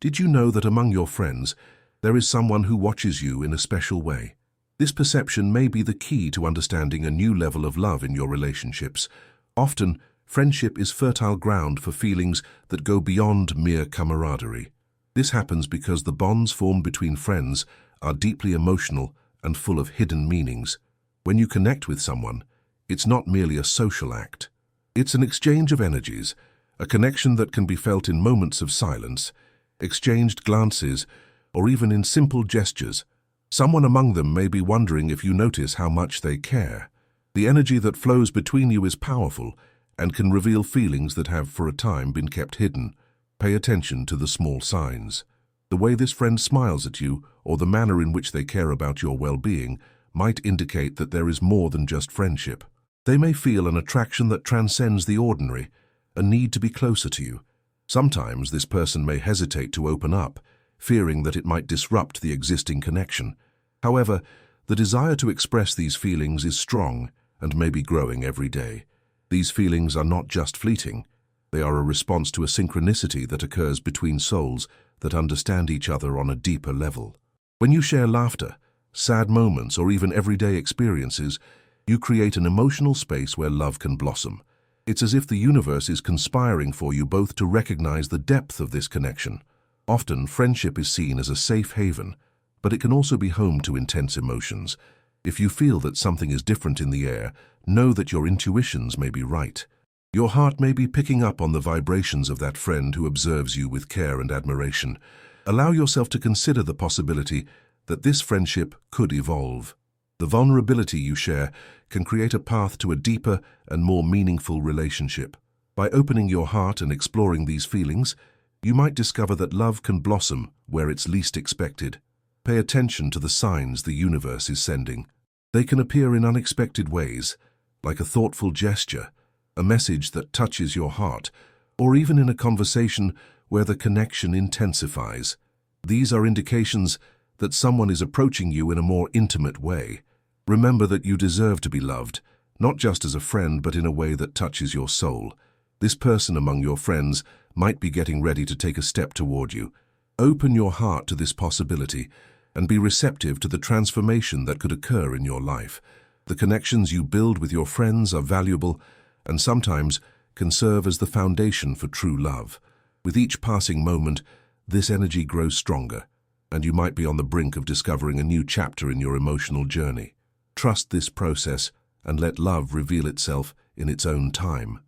Did you know that among your friends, there is someone who watches you in a special way? This perception may be the key to understanding a new level of love in your relationships. Often, friendship is fertile ground for feelings that go beyond mere camaraderie. This happens because the bonds formed between friends are deeply emotional and full of hidden meanings. When you connect with someone, it's not merely a social act. It's an exchange of energies, a connection that can be felt in moments of silence, exchanged glances, or even in simple gestures. Someone among them may be wondering if you notice how much they care. The energy that flows between you is powerful and can reveal feelings that have for a time been kept hidden. Pay attention to the small signs. The way this friend smiles at you or the manner in which they care about your well-being might indicate that there is more than just friendship. They may feel an attraction that transcends the ordinary, a need to be closer to you. Sometimes this person may hesitate to open up, fearing that it might disrupt the existing connection. However, the desire to express these feelings is strong and may be growing every day. These feelings are not just fleeting. They are a response to a synchronicity that occurs between souls that understand each other on a deeper level. When you share laughter, sad moments, or even everyday experiences, you create an emotional space where love can blossom. It's as if the universe is conspiring for you both to recognize the depth of this connection. Often, friendship is seen as a safe haven, but it can also be home to intense emotions. If you feel that something is different in the air, know that your intuitions may be right. Your heart may be picking up on the vibrations of that friend who observes you with care and admiration. Allow yourself to consider the possibility that this friendship could evolve. The vulnerability you share can create a path to a deeper and more meaningful relationship. By opening your heart and exploring these feelings, you might discover that love can blossom where it's least expected. Pay attention to the signs the universe is sending. They can appear in unexpected ways, like a thoughtful gesture, a message that touches your heart, or even in a conversation where the connection intensifies. These are indications that someone is approaching you in a more intimate way. Remember that you deserve to be loved, not just as a friend but in a way that touches your soul. This person among your friends might be getting ready to take a step toward you. Open your heart to this possibility and be receptive to the transformation that could occur in your life. The connections you build with your friends are valuable and sometimes can serve as the foundation for true love. With each passing moment, this energy grows stronger, and you might be on the brink of discovering a new chapter in your emotional journey. Trust this process and let love reveal itself in its own time.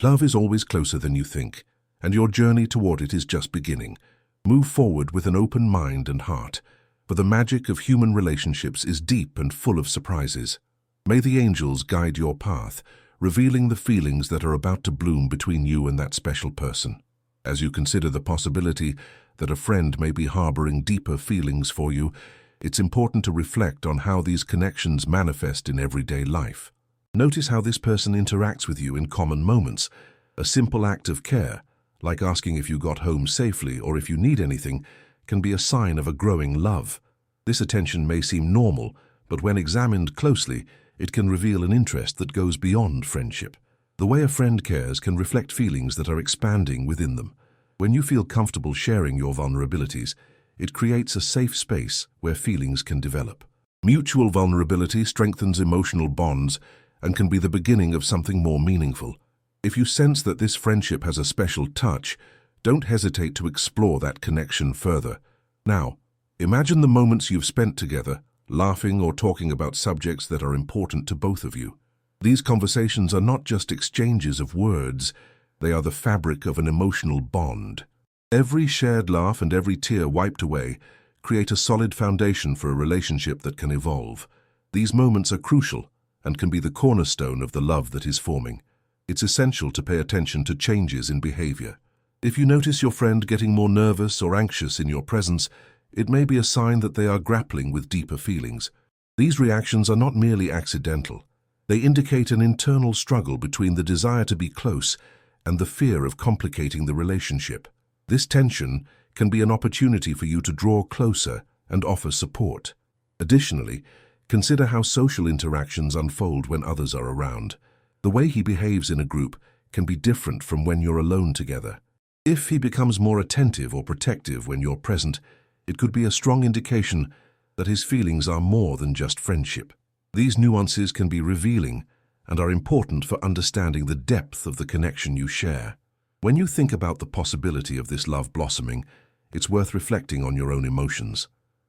Love is always closer than you think, and your journey toward it is just beginning. Move forward with an open mind and heart, for the magic of human relationships is deep and full of surprises. May the angels guide your path, revealing the feelings that are about to bloom between you and that special person. As you consider the possibility that a friend may be harboring deeper feelings for you, it's important to reflect on how these connections manifest in everyday life. Notice how this person interacts with you in common moments. A simple act of care, like asking if you got home safely or if you need anything, can be a sign of a growing love. This attention may seem normal, but when examined closely, it can reveal an interest that goes beyond friendship. The way a friend cares can reflect feelings that are expanding within them. When you feel comfortable sharing your vulnerabilities, it creates a safe space where feelings can develop. Mutual vulnerability strengthens emotional bonds and can be the beginning of something more meaningful. If you sense that this friendship has a special touch, don't hesitate to explore that connection further. Now, imagine the moments you've spent together, laughing or talking about subjects that are important to both of you. These conversations are not just exchanges of words, they are the fabric of an emotional bond. Every shared laugh and every tear wiped away create a solid foundation for a relationship that can evolve. These moments are crucial and can be the cornerstone of the love that is forming. It's essential to pay attention to changes in behavior. If you notice your friend getting more nervous or anxious in your presence, it may be a sign that they are grappling with deeper feelings. These reactions are not merely accidental. They indicate an internal struggle between the desire to be close and the fear of complicating the relationship. This tension can be an opportunity for you to draw closer and offer support. Additionally, consider how social interactions unfold when others are around. The way he behaves in a group can be different from when you're alone together. If he becomes more attentive or protective when you're present, it could be a strong indication that his feelings are more than just friendship. These nuances can be revealing and are important for understanding the depth of the connection you share. When you think about the possibility of this love blossoming, it's worth reflecting on your own emotions.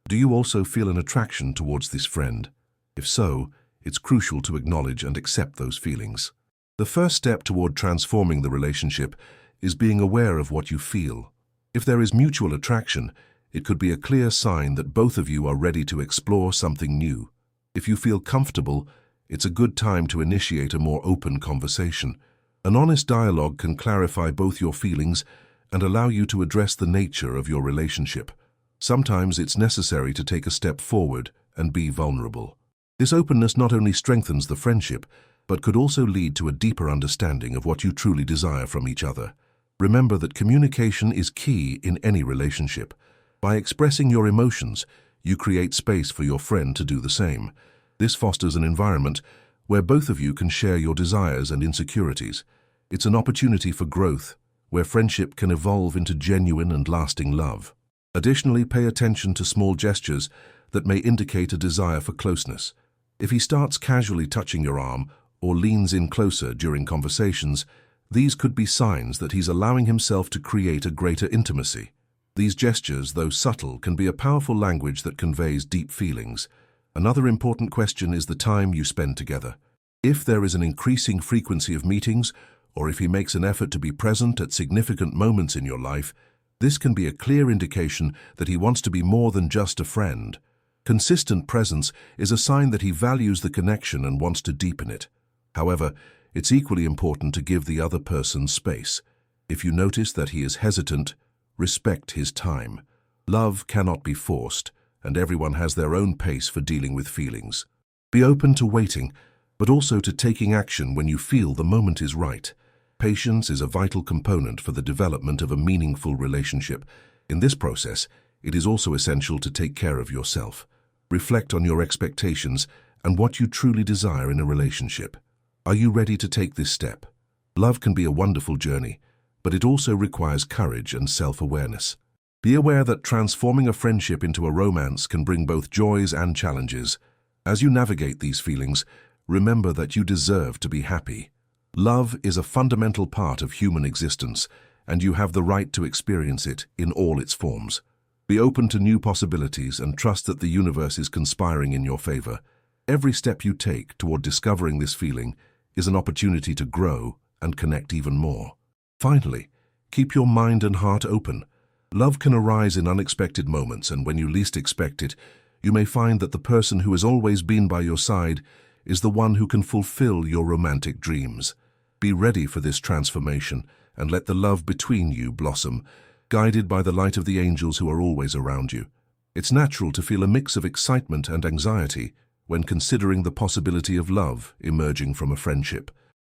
Do you also feel an attraction towards this friend? If so, it's crucial to acknowledge and accept those feelings. The first step toward transforming the relationship is being aware of what you feel. If there is mutual attraction, it could be a clear sign that both of you are ready to explore something new. If you feel comfortable, it's a good time to initiate a more open conversation. An honest dialogue can clarify both your feelings and allow you to address the nature of your relationship. Sometimes it's necessary to take a step forward and be vulnerable. This openness not only strengthens the friendship, but could also lead to a deeper understanding of what you truly desire from each other. Remember that communication is key in any relationship. By expressing your emotions, you create space for your friend to do the same. This fosters an environment where both of you can share your desires and insecurities. It's an opportunity for growth, where friendship can evolve into genuine and lasting love. Additionally, pay attention to small gestures that may indicate a desire for closeness. If he starts casually touching your arm or leans in closer during conversations, these could be signs that he's allowing himself to create a greater intimacy. These gestures, though subtle, can be a powerful language that conveys deep feelings. Another important question is the time you spend together. If there is an increasing frequency of meetings, or if he makes an effort to be present at significant moments in your life, this can be a clear indication that he wants to be more than just a friend. Consistent presence is a sign that he values the connection and wants to deepen it. However, it's equally important to give the other person space. If you notice that he is hesitant, respect his time. Love cannot be forced, and everyone has their own pace for dealing with feelings. Be open to waiting, but also to taking action when you feel the moment is right. Patience is a vital component for the development of a meaningful relationship. In this process, it is also essential to take care of yourself. Reflect on your expectations and what you truly desire in a relationship. Are you ready to take this step? Love can be a wonderful journey, but it also requires courage and self-awareness. Be aware that transforming a friendship into a romance can bring both joys and challenges. As you navigate these feelings, remember that you deserve to be happy. Love is a fundamental part of human existence, and you have the right to experience it in all its forms. Be open to new possibilities and trust that the universe is conspiring in your favor. Every step you take toward discovering this feeling is an opportunity to grow and connect even more. Finally, keep your mind and heart open. Love can arise in unexpected moments, and when you least expect it, you may find that the person who has always been by your side is the one who can fulfill your romantic dreams. Be ready for this transformation and let the love between you blossom, guided by the light of the angels who are always around you. It's natural to feel a mix of excitement and anxiety when considering the possibility of love emerging from a friendship.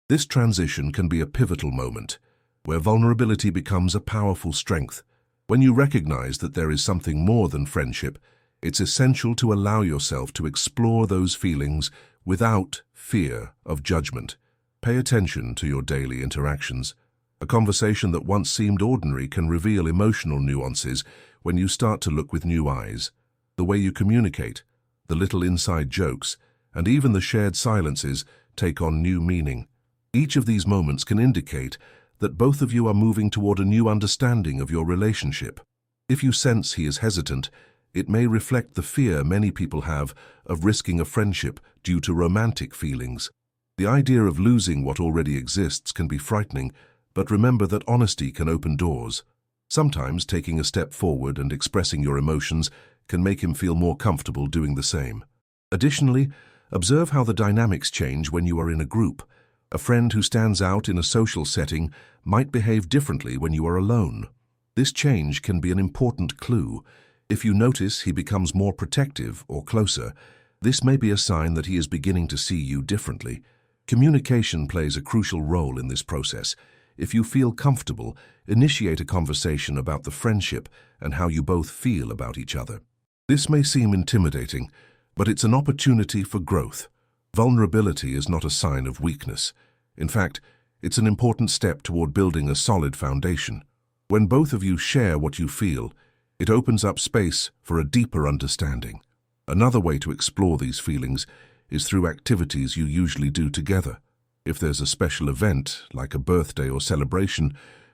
This transition can be a pivotal moment, where vulnerability becomes a powerful strength. When you recognize that there is something more than friendship, it's essential to allow yourself to explore those feelings without fear of judgment. Pay attention to your daily interactions. A conversation that once seemed ordinary can reveal emotional nuances when you start to look with new eyes. The way you communicate, the little inside jokes, and even the shared silences take on new meaning. Each of these moments can indicate that both of you are moving toward a new understanding of your relationship. If you sense he is hesitant, it may reflect the fear many people have of risking a friendship due to romantic feelings. The idea of losing what already exists can be frightening, but remember that honesty can open doors. Sometimes taking a step forward and expressing your emotions can make him feel more comfortable doing the same. Additionally, observe how the dynamics change when you are in a group. A friend who stands out in a social setting might behave differently when you are alone. This change can be an important clue. If you notice he becomes more protective or closer, this may be a sign that he is beginning to see you differently. Communication plays a crucial role in this process. If you feel comfortable, initiate a conversation about the friendship and how you both feel about each other. This may seem intimidating, but it's an opportunity for growth. Vulnerability is not a sign of weakness. In fact, it's an important step toward building a solid foundation. When both of you share what you feel, it opens up space for a deeper understanding. Another way to explore these feelings is through activities you usually do together. If there's a special event, like a birthday or celebration,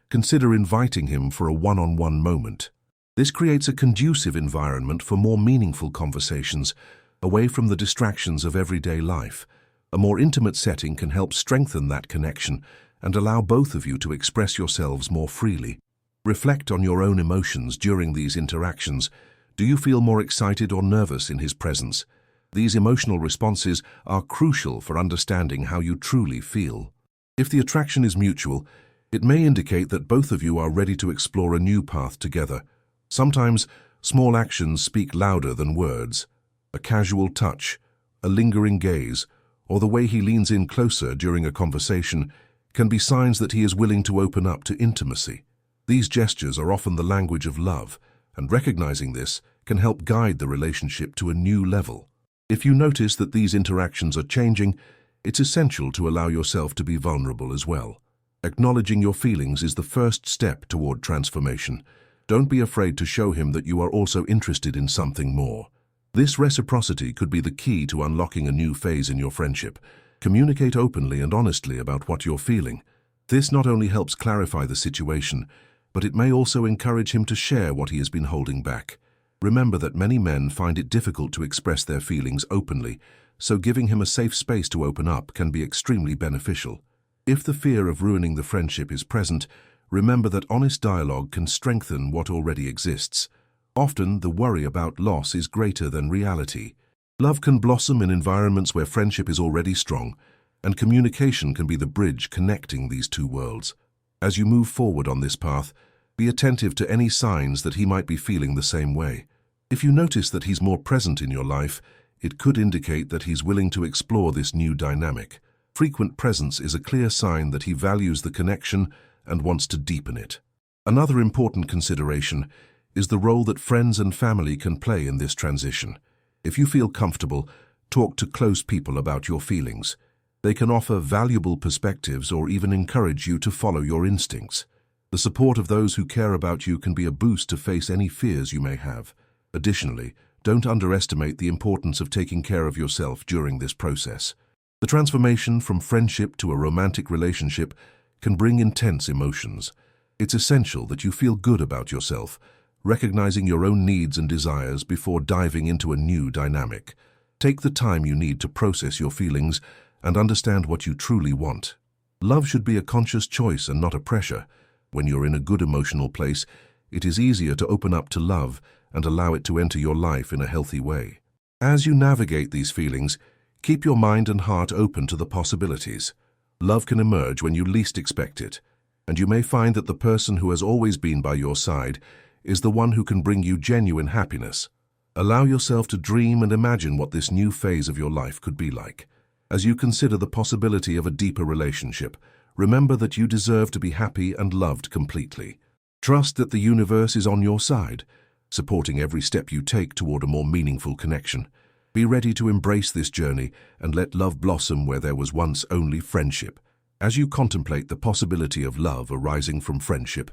consider inviting him for a one-on-one moment. This creates a conducive environment for more meaningful conversations, away from the distractions of everyday life. A more intimate setting can help strengthen that connection and allow both of you to express yourselves more freely. Reflect on your own emotions during these interactions. Do you feel more excited or nervous in his presence? These emotional responses are crucial for understanding how you truly feel. If the attraction is mutual, it may indicate that both of you are ready to explore a new path together. Sometimes, small actions speak louder than words. A casual touch, a lingering gaze, or the way he leans in closer during a conversation can be signs that he is willing to open up to intimacy. These gestures are often the language of love, and recognizing this can help guide the relationship to a new level. If you notice that these interactions are changing, it's essential to allow yourself to be vulnerable as well. Acknowledging your feelings is the first step toward transformation. Don't be afraid to show him that you are also interested in something more. This reciprocity could be the key to unlocking a new phase in your friendship. Communicate openly and honestly about what you're feeling. This not only helps clarify the situation, but it may also encourage him to share what he has been holding back. Remember that many men find it difficult to express their feelings openly, so giving him a safe space to open up can be extremely beneficial. If the fear of ruining the friendship is present, remember that honest dialogue can strengthen what already exists. Often, the worry about loss is greater than reality. Love can blossom in environments where friendship is already strong, and communication can be the bridge connecting these two worlds. As you move forward on this path, be attentive to any signs that he might be feeling the same way. If you notice that he's more present in your life, it could indicate that he's willing to explore this new dynamic. Frequent presence is a clear sign that he values the connection and wants to deepen it. Another important consideration is the role that friends and family can play in this transition. If you feel comfortable, talk to close people about your feelings. They can offer valuable perspectives or even encourage you to follow your instincts. The support of those who care about you can be a boost to face any fears you may have. Additionally, don't underestimate the importance of taking care of yourself during this process. The transformation from friendship to a romantic relationship can bring intense emotions. It's essential that you feel good about yourself, recognizing your own needs and desires before diving into a new dynamic. Take the time you need to process your feelings and understand what you truly want. Love should be a conscious choice and not a pressure. When you're in a good emotional place, it is easier to open up to love and allow it to enter your life in a healthy way. As you navigate these feelings, keep your mind and heart open to the possibilities. Love can emerge when you least expect it, and you may find that the person who has always been by your side is the one who can bring you genuine happiness. Allow yourself to dream and imagine what this new phase of your life could be like. As you consider the possibility of a deeper relationship, remember that you deserve to be happy and loved completely. Trust that the universe is on your side, supporting every step you take toward a more meaningful connection. Be ready to embrace this journey and let love blossom where there was once only friendship. As you contemplate the possibility of love arising from friendship,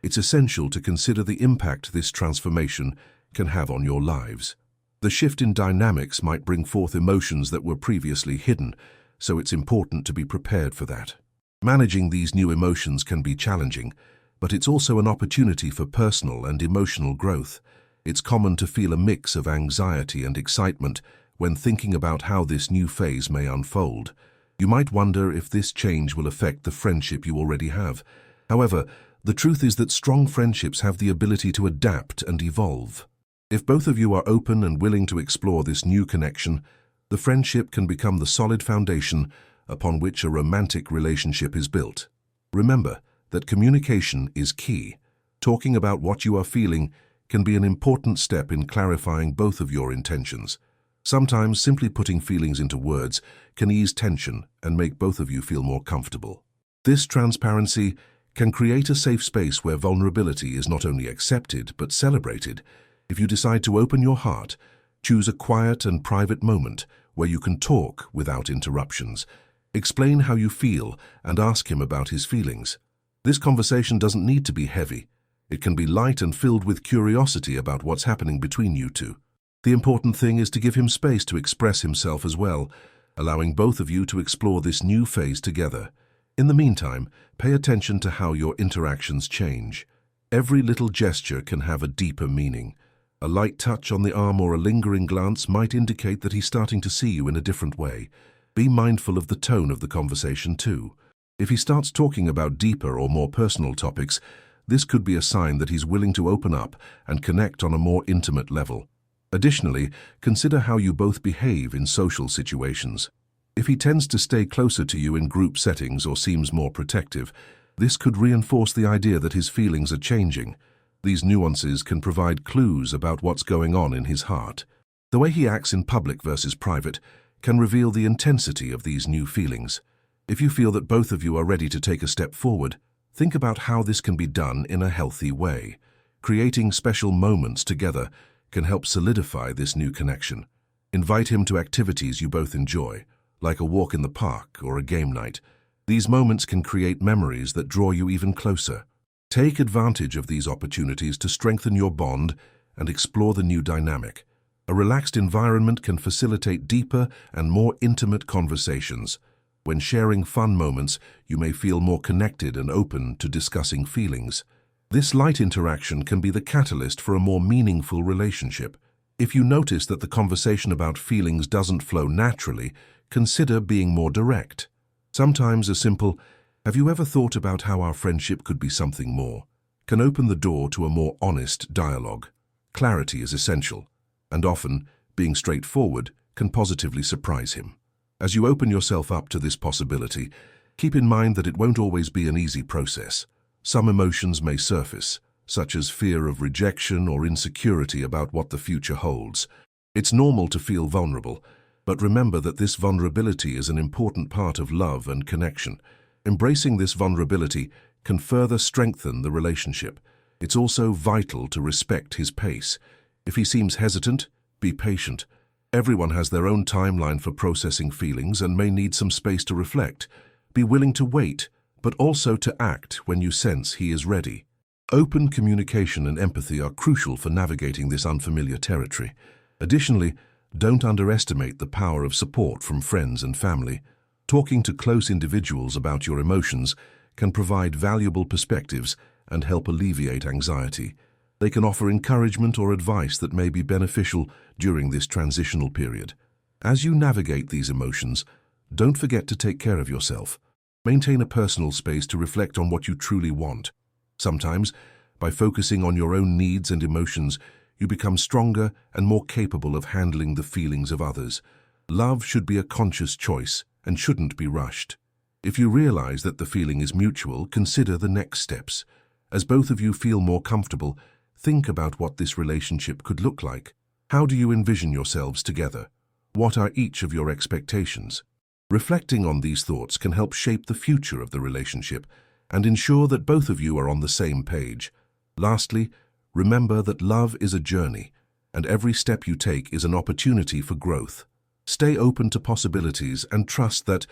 it's essential to consider the impact this transformation can have on your lives. The shift in dynamics might bring forth emotions that were previously hidden, so it's important to be prepared for that. Managing these new emotions can be challenging, but it's also an opportunity for personal and emotional growth. It's common to feel a mix of anxiety and excitement when thinking about how this new phase may unfold. You might wonder if this change will affect the friendship you already have. However, the truth is that strong friendships have the ability to adapt and evolve. If both of you are open and willing to explore this new connection, the friendship can become the solid foundation upon which a romantic relationship is built. Remember that communication is key. Talking about what you are feeling can be an important step in clarifying both of your intentions. Sometimes simply putting feelings into words can ease tension and make both of you feel more comfortable. This transparency can create a safe space where vulnerability is not only accepted but celebrated. If you decide to open your heart, choose a quiet and private moment where you can talk without interruptions. Explain how you feel and ask him about his feelings. This conversation doesn't need to be heavy. It can be light and filled with curiosity about what's happening between you two. The important thing is to give him space to express himself as well, allowing both of you to explore this new phase together. In the meantime, pay attention to how your interactions change. Every little gesture can have a deeper meaning. A light touch on the arm or a lingering glance might indicate that he's starting to see you in a different way. Be mindful of the tone of the conversation too. If he starts talking about deeper or more personal topics, this could be a sign that he's willing to open up and connect on a more intimate level. Additionally, consider how you both behave in social situations. If he tends to stay closer to you in group settings or seems more protective, this could reinforce the idea that his feelings are changing. These nuances can provide clues about what's going on in his heart. The way he acts in public versus private can reveal the intensity of these new feelings. If you feel that both of you are ready to take a step forward, think about how this can be done in a healthy way. Creating special moments together can help solidify this new connection. Invite him to activities you both enjoy, like a walk in the park or a game night. These moments can create memories that draw you even closer. Take advantage of these opportunities to strengthen your bond and explore the new dynamic. A relaxed environment can facilitate deeper and more intimate conversations. When sharing fun moments, you may feel more connected and open to discussing feelings. This light interaction can be the catalyst for a more meaningful relationship. If you notice that the conversation about feelings doesn't flow naturally, consider being more direct. Sometimes a simple, "Have you ever thought about how our friendship could be something more?" can open the door to a more honest dialogue. Clarity is essential, and often, being straightforward can positively surprise him. As you open yourself up to this possibility, keep in mind that it won't always be an easy process. Some emotions may surface, such as fear of rejection or insecurity about what the future holds. It's normal to feel vulnerable, but remember that this vulnerability is an important part of love and connection. Embracing this vulnerability can further strengthen the relationship. It's also vital to respect his pace. If he seems hesitant, be patient. Everyone has their own timeline for processing feelings and may need some space to reflect. Be willing to wait, but also to act when you sense he is ready. Open communication and empathy are crucial for navigating this unfamiliar territory. Additionally, don't underestimate the power of support from friends and family. Talking to close individuals about your emotions can provide valuable perspectives and help alleviate anxiety. They can offer encouragement or advice that may be beneficial during this transitional period. As you navigate these emotions, don't forget to take care of yourself. Maintain a personal space to reflect on what you truly want. Sometimes, by focusing on your own needs and emotions, you become stronger and more capable of handling the feelings of others. Love should be a conscious choice and shouldn't be rushed. If you realize that the feeling is mutual, consider the next steps. As both of you feel more comfortable, think about what this relationship could look like. How do you envision yourselves together? What are each of your expectations? Reflecting on these thoughts can help shape the future of the relationship and ensure that both of you are on the same page. Lastly, remember that love is a journey, and every step you take is an opportunity for growth. Stay open to possibilities and trust that,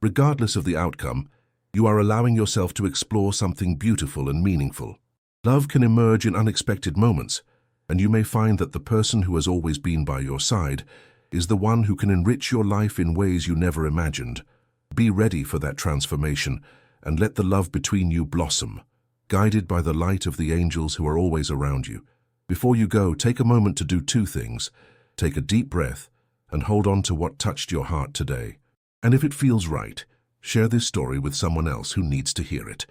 regardless of the outcome, you are allowing yourself to explore something beautiful and meaningful. Love can emerge in unexpected moments, and you may find that the person who has always been by your side is the one who can enrich your life in ways you never imagined. Be ready for that transformation and let the love between you blossom, guided by the light of the angels who are always around you. Before you go, take a moment to do two things. Take a deep breath and hold on to what touched your heart today. And if it feels right, share this story with someone else who needs to hear it.